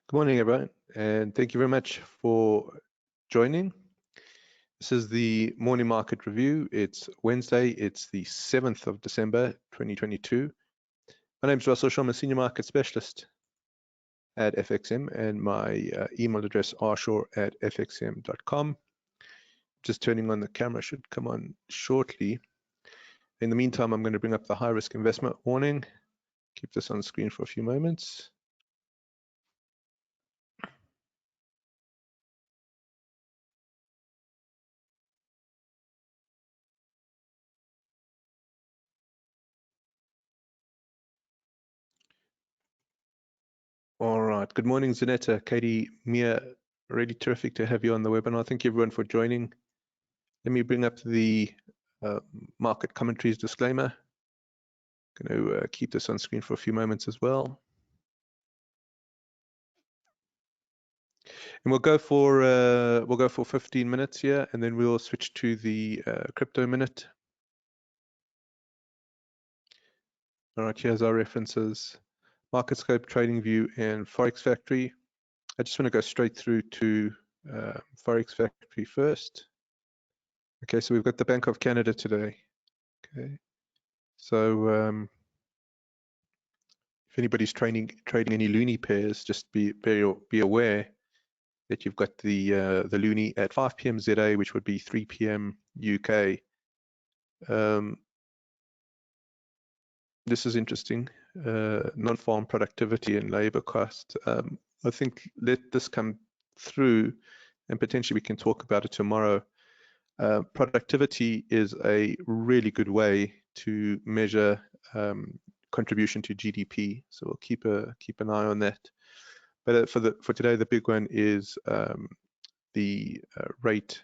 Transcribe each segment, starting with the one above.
Good morning, everyone, and thank you very much for joining. This is the morning market review. It's Wednesday, it's the 7th of December, 2022. My name is Russell Shaw, I'm a Senior Market Specialist at FXCM, and my email address rshaw@fxcm.com. Just turning on the camera, should come on shortly. In the meantime, I'm going to bring up the high risk investment warning. Keep this on screen for a few moments. All right. Good morning, Zanetta, Katie, Mia. Really terrific to have you on the webinar. Thank you, everyone, for joining. Let me bring up the market commentaries disclaimer. Going to keep this on screen for a few moments as well. And we'll go for 15 minutes here, and then we'll switch to the crypto minute. All right, here's our references: MarketScope, TradingView, and Forex Factory. I just want to go straight through to Forex Factory first. Okay, so we've got the Bank of Canada today. Okay, so if anybody's trading any loonie pairs, just be aware that you've got the loonie at 5 p.m. ZA, which would be 3 p.m. UK. This is interesting. Non-farm productivity and labor cost. I think let this come through, and potentially we can talk about it tomorrow. Productivity is a really good way to measure contribution to GDP, so we'll keep an eye on that. But for today, the big one is the rate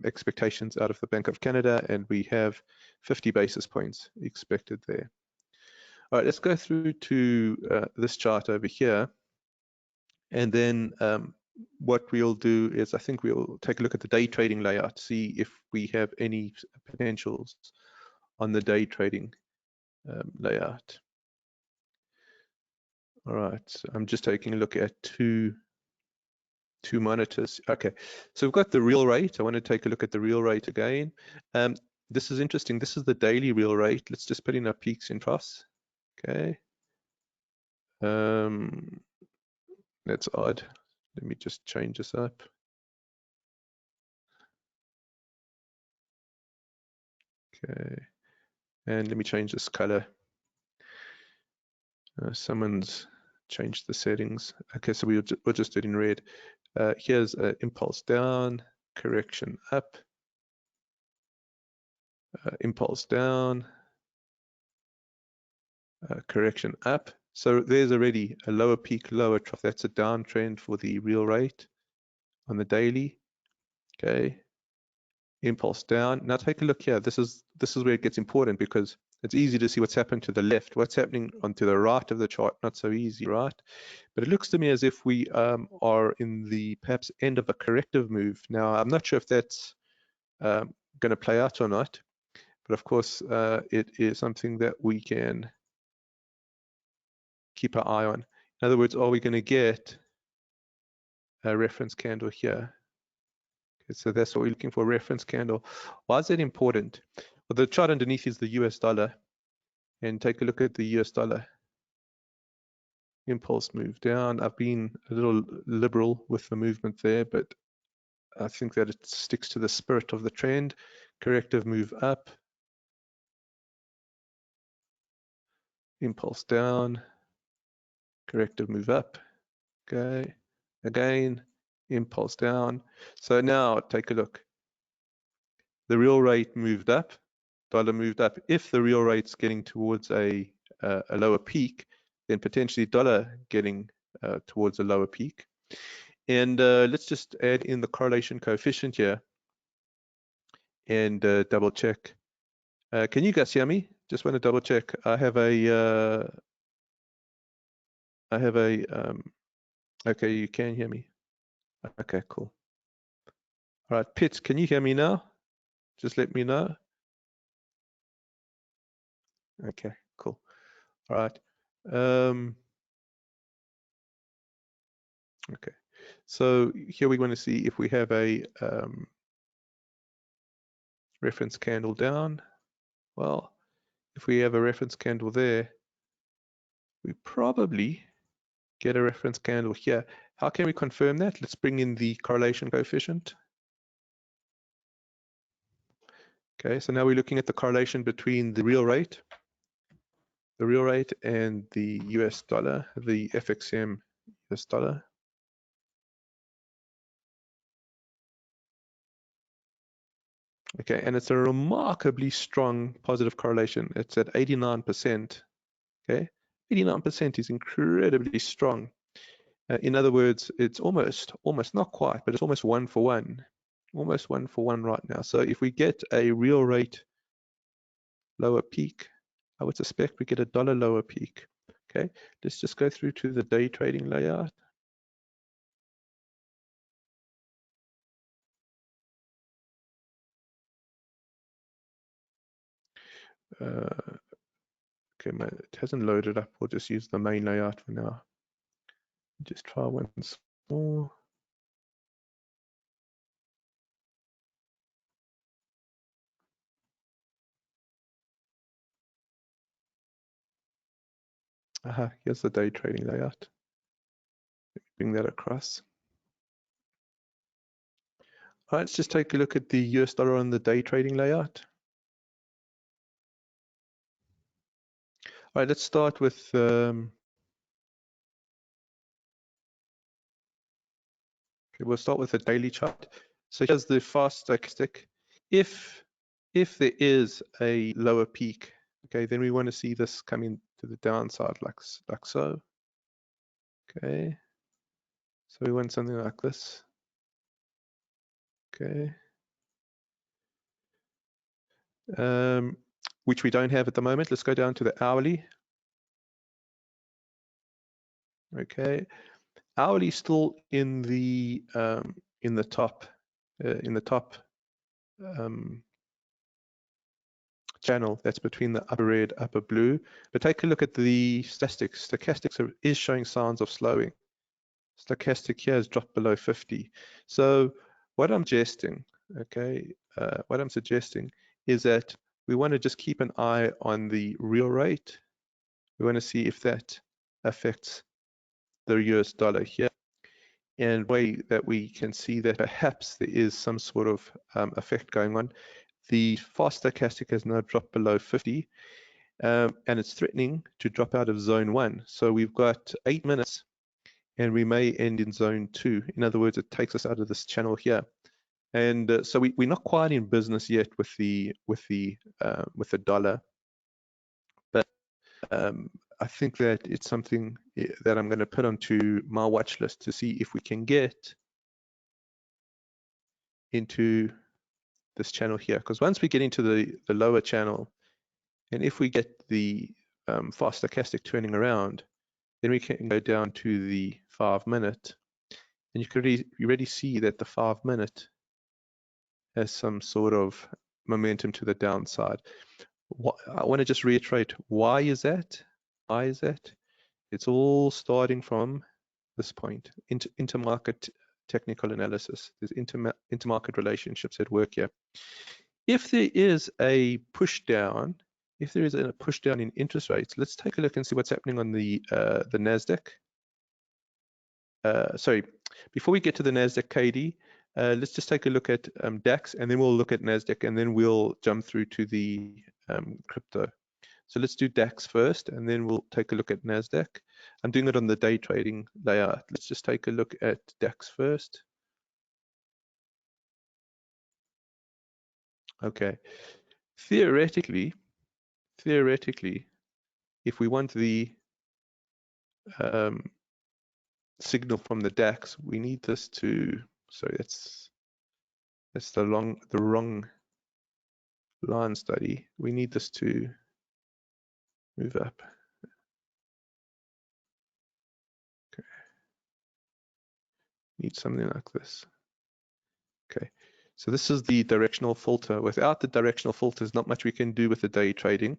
expectations out of the Bank of Canada, and we have 50 basis points expected there. All right, let's go through to this chart over here, and then what we'll do is I think we'll take a look at the day trading layout, see if we have any potentials on the day trading layout. All right, so I'm just taking a look at two monitors. Okay, so we've got the real rate. I want to take a look at the real rate again. This is interesting. This is the daily real rate. Let's just put in our peaks and troughs. Okay. That's odd. Let me just change this up. Okay, and let me change this color. Someone's changed the settings. Okay, so we'll just do it in red. Here's an impulse down, correction up, impulse down, correction up. So there's already a lower peak, lower trough. That's a downtrend for the real rate on the daily. Okay, impulse down. Now take a look here. This is where it gets important, because it's easy to see what's happened to the left. What's happening onto the right of the chart, not so easy, right? But it looks to me as if we are in the perhaps end of a corrective move. Now, I'm not sure if that's going to play out or not, but of course, it is something that we can keep our eye on. In other words, are we going to get a reference candle here? Okay, so that's what we're looking for, reference candle. Why is that important? Well, the chart underneath is the US dollar, and take a look at the US dollar. Impulse move down. I've been a little liberal with the movement there, but I think that it sticks to the spirit of the trend. Corrective move up. Impulse down. Corrective move up. Okay. Again, impulse down. So now take a look. The real rate moved up. Dollar moved up. If the real rate's getting towards a lower peak, then potentially dollar getting towards a lower peak. And let's just add in the correlation coefficient here and double check. Can you guys hear me? Just want to double check. I have a okay, you can hear me. Okay, cool. All right, Pitts, can you hear me now? Just let me know. Okay, cool. All right. Okay, so here we want to see if we have a reference candle down. Well, if we have a reference candle there, we probably get a reference candle here. How can we confirm that? Let's bring in the correlation coefficient. Okay, so now we're looking at the correlation between the real rate and the US dollar, the FXCM US dollar. Okay, and it's a remarkably strong positive correlation. It's at 89%. Okay, 89% is incredibly strong. In other words, it's almost not quite, but it's almost 1 for 1. Almost 1 for 1 right now. So if we get a real rate lower peak, I would suspect we get a dollar lower peak. Okay, let's just go through to the day trading layout. Okay, it hasn't loaded up. We'll just use the main layout for now. Just try once more. Aha, here's the day trading layout. Bring that across. All right, let's just take a look at the US dollar on the day trading layout. All right, let's start with okay, we'll start with the daily chart. So here's the fast stochastic. If there is a lower peak, okay, then we want to see this coming to the downside like so. Okay, so we want something like this. Okay, which we don't have at the moment. Let's go down to the hourly. Okay, hourly still in the top channel that's between the upper red, upper blue. But take a look at the statistics. Stochastics is showing signs of slowing. Stochastic here has dropped below 50. So what I'm suggesting, okay, what I'm suggesting is that we want to just keep an eye on the real rate. We want to see if that affects the US dollar here. And the way that we can see that perhaps there is some sort of effect going on. The fast stochastic has now dropped below 50, and it's threatening to drop out of zone 1. So we've got 8 minutes, and we may end in zone 2. In other words, it takes us out of this channel here. And so we're not quite in business yet with the dollar, but I think that it's something that I'm going to put onto my watch list to see if we can get into this channel here. Because once we get into the lower channel, and if we get the fast stochastic turning around, then we can go down to the 5 minute, and you can already see that the 5 minute has some sort of momentum to the downside. I want to just reiterate, why is that? Why is that? It's all starting from this point, intermarket technical analysis. There's intermarket relationships at work here. If there is a push down, in interest rates, let's take a look and see what's happening on the Nasdaq. Sorry, before we get to the Nasdaq KD, let's just take a look at DAX, and then we'll look at Nasdaq, and then we'll jump through to the crypto. So let's do DAX first, and then we'll take a look at Nasdaq. I'm doing it on the day trading layout. Let's just take a look at DAX first. Okay, theoretically, if we want the signal from the DAX, we need this to, sorry, that's the wrong line study. We need this to move up. Okay. Need something like this. Okay, so this is the directional filter. Without the directional filter, there's not much we can do with the day trading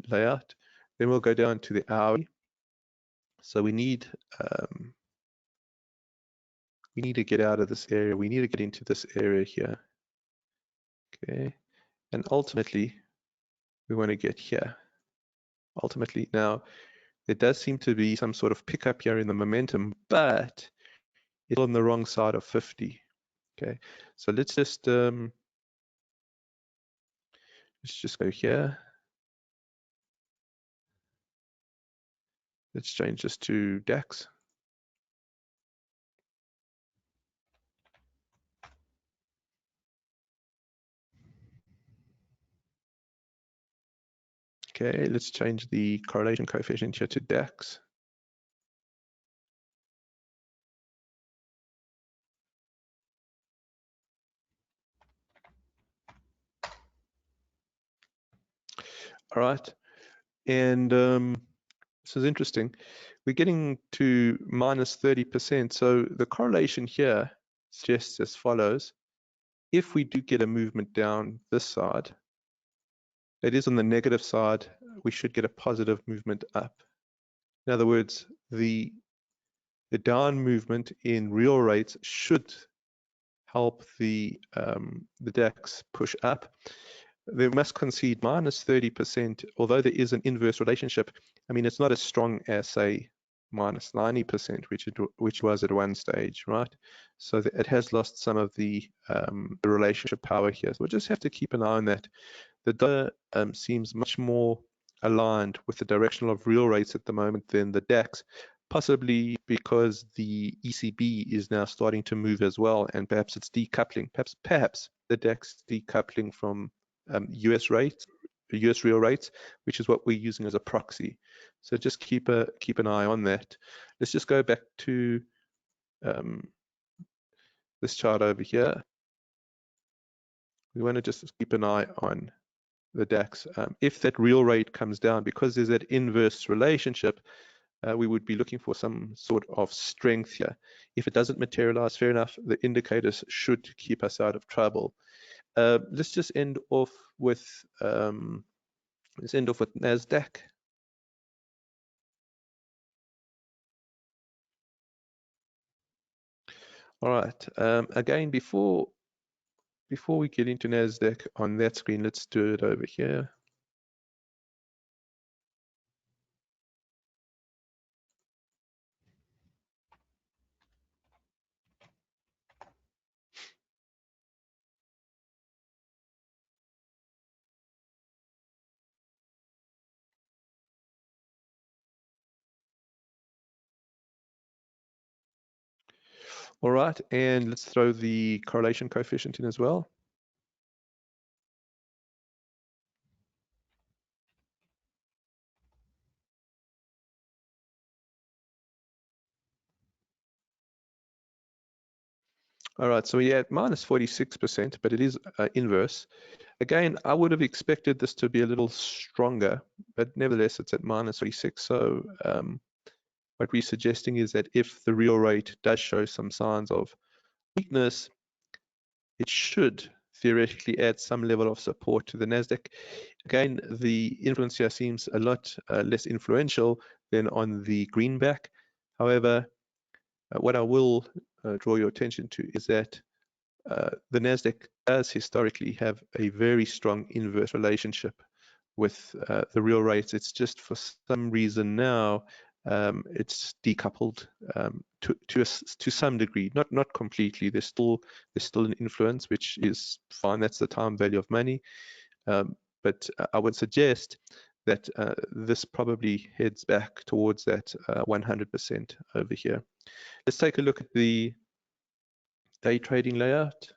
layout. Then we'll go down to the hourly. So we need we need to get out of this area. We need to get into this area here. Okay, and ultimately, we want to get here. Ultimately, now, there does seem to be some sort of pickup here in the momentum, but it's on the wrong side of 50. Okay, so let's just go here. Let's change this to DAX. Okay, let's change the correlation coefficient here to DAX. All right, and this is interesting. We're getting to minus 30%. So the correlation here suggests as follows. If we do get a movement down this side, it is on the negative side, we should get a positive movement up. In other words, the down movement in real rates should help the DAX push up. They must concede minus 30%, although there is an inverse relationship. I mean, it's not as strong as, say, minus 90%, which was at one stage, right? So it has lost some of the relationship power here. So we'll just have to keep an eye on that. The dollar seems much more aligned with the direction of real rates at the moment than the DAX, possibly because the ECB is now starting to move as well, and perhaps it's decoupling. Perhaps the DAX decoupling from US rates, US real rates, which is what we're using as a proxy. So just keep an eye on that. Let's just go back to this chart over here. We want to just keep an eye on the DAX. If that real rate comes down, because there's that inverse relationship, we would be looking for some sort of strength here. If it doesn't materialize, fair enough, the indicators should keep us out of trouble. Let's just end off with NASDAQ. All right. Again, before we get into NASDAQ on that screen, let's do it over here. All right, and let's throw the correlation coefficient in as well. All right, so we're at minus 46%, but it is inverse. Again, I would have expected this to be a little stronger, but nevertheless, it's at minus 46. So what we're suggesting is that if the real rate does show some signs of weakness, it should theoretically add some level of support to the NASDAQ. Again, the influence here seems a lot less influential than on the greenback. However, what I will draw your attention to is that the NASDAQ does historically have a very strong inverse relationship with the real rates. It's just for some reason now it's decoupled to some degree, not completely. There's still an influence, which is fine. That's the time value of money. But I would suggest that this probably heads back towards that 100% over here. Let's take a look at the day trading layout.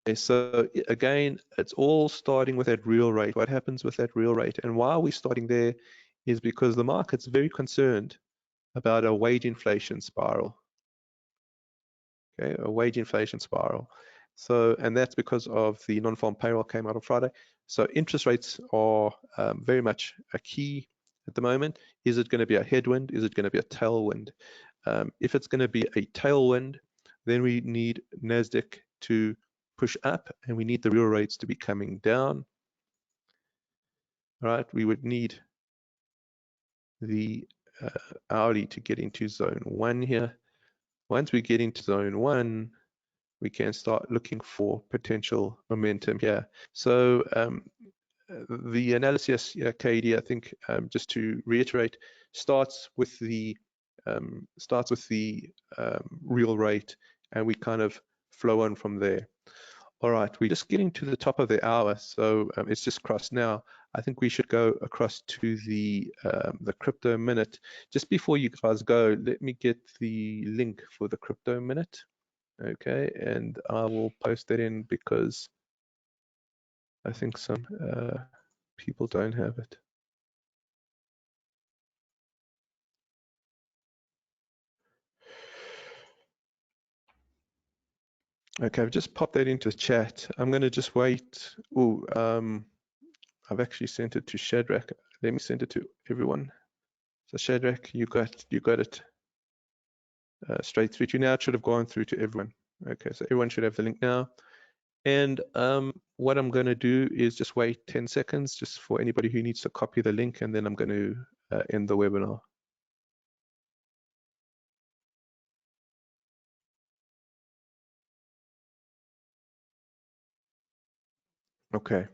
Okay, so again, it's all starting with that real rate. What happens with that real rate? And why are we starting there is because the market's very concerned about a wage inflation spiral. Okay, a wage inflation spiral. So, and that's because of the non-farm payroll came out on Friday. So interest rates are very much a key at the moment. Is it going to be a headwind? Is it going to be a tailwind? If it's going to be a tailwind, then we need NASDAQ to push up and we need the real rates to be coming down. All right, we would need the hourly to get into zone 1 here. Once we get into zone 1, we can start looking for potential momentum here. So the analysis, KD, I think, just to reiterate, starts with the real rate, and we kind of flow on from there. All right, we're just getting to the top of the hour, so it's just crossed now. I think we should go across to the crypto minute. Just before you guys go, let me get the link for the crypto minute. Okay, and I will post that in because I think some people don't have it. Okay, I've just popped that into the chat. I'm going to just wait. Oh, I've actually sent it to Shadrach. Let me send it to everyone. So Shadrach, you got it straight through to you now. It should have gone through to everyone. Okay, so everyone should have the link now. And what I'm going to do is just wait 10 seconds just for anybody who needs to copy the link, and then I'm going to end the webinar. Okay.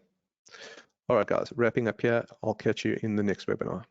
All right, guys, wrapping up here. I'll catch you in the next webinar.